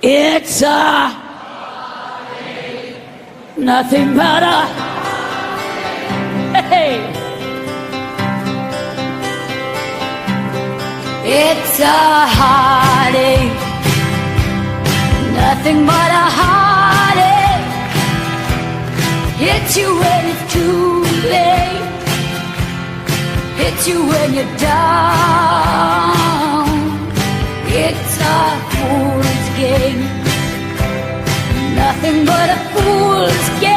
It's nothing but a hey. It's a heartache, nothing but a heartache. Hits you when it's too late, hits you when you're down. It's a fool's game, nothing but a fool's game.